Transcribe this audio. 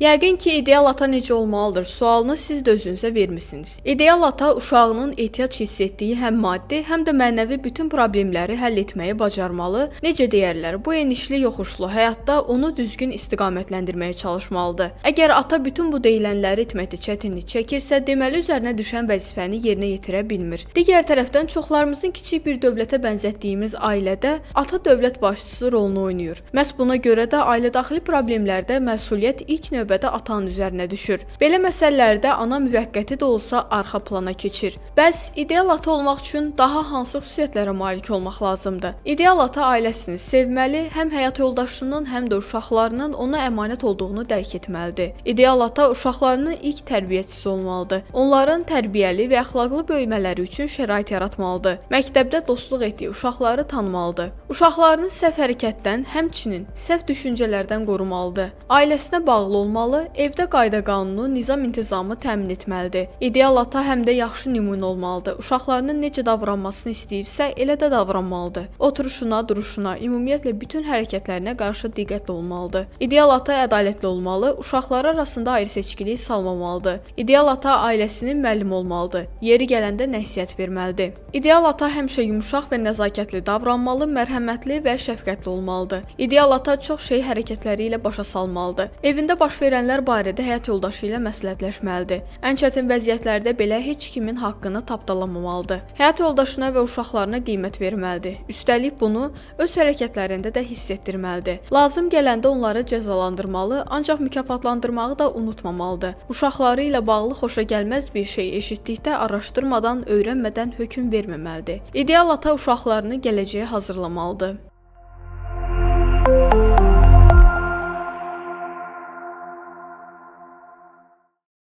Yəqin ki, ideal ata necə olmalıdır sualını siz də özünüzə vermisiniz. İdeal ata uşağının ehtiyac hiss etdiyi həm maddi, həm də mənəvi bütün problemləri həll etməyi bacarmalı. Necə deyərlər, bu enişli yoxuşlu həyatda onu düzgün istiqamətləndirməyə çalışmalıdır. Əgər ata bütün bu deyilənləri etməkdə çətinlik çəkirsə, deməli üzərinə düşən vəzifəni yerinə yetirə bilmir. Digər tərəfdən çoxlarımızın kiçik bir dövlətə bənzətdiyimiz ailədə ata dövlət başçısı rolunu oynayır. Məhz buna görə də ailədaxili problemlərdə məsuliyyət ilk növbədə atanın üzərinə düşür. Belə məsələlərdə ana müvəqqəti də olsa arxa plana keçir. Bəs ideal ata olmaq üçün daha hansı xüsusiyyətlərə malik olmaq lazımdır? İdeal ata ailəsini sevməli, həm həyat yoldaşının, həm də uşaqlarının ona əmanət olduğunu dərk etməlidir. İdeal ata uşaqlarının ilk tərbiyəçisi olmalıdır. Onların tərbiyəli və əxlaqlı böyümələri üçün şərait yaratmalıdır. Məktəbdə dostluq etdiyi uşaqları tanımalıdır. Uşaqlarını səhv hərəkətdən, həmçinin səhv düşüncələrdən qorumalıdır. Ailəsinə bağlı olmalı, evdə qayda-qanunu, nizam-intizamı təmin etməlidir. İdeal ata həm də yaxşı nümunə olmalıdır. Uşaqlarının necə davranmasını istəyirsə, elə də davranmalıdır. Oturuşuna, duruşuna, ümumiyyətlə bütün hərəkətlərinə qarşı diqqətli olmalıdır. İdeal ata ədalətli olmalı, uşaqlar arasında ayrı-seçkilik salmamalıdır. İdeal ata ailəsinin müəllimi olmalıdır. Yeri gələndə nəsihət verməlidir. İdeal ata həmişə yumşaq və nəzakətli davranmalı, mərhəmətli və şəfqətli olmalıdır. İdeal ata çox şey hərəkətləri ilə başa salmalıdır. Evində baş verənlər barədə həyat yoldaşı ilə məsləhətləşməlidir. Ən çətin vəziyyətlərdə belə heç kimin haqqını tapdalamamalıdır. Həyat yoldaşına və uşaqlarına qiymət verməlidir. Üstəlik bunu öz hərəkətlərində də hiss etdirməlidir. Lazım gələndə onları cəzalandırmalı, ancaq mükafatlandırmağı da unutmamalıdır. Uşaqları ilə bağlı xoşagəlməz bir şey eşitdikdə araşdırmadan, öyrənmədən hökm verməməlidir. İdeal ata uşaqlarını gələcəyə hazırlamalıdır.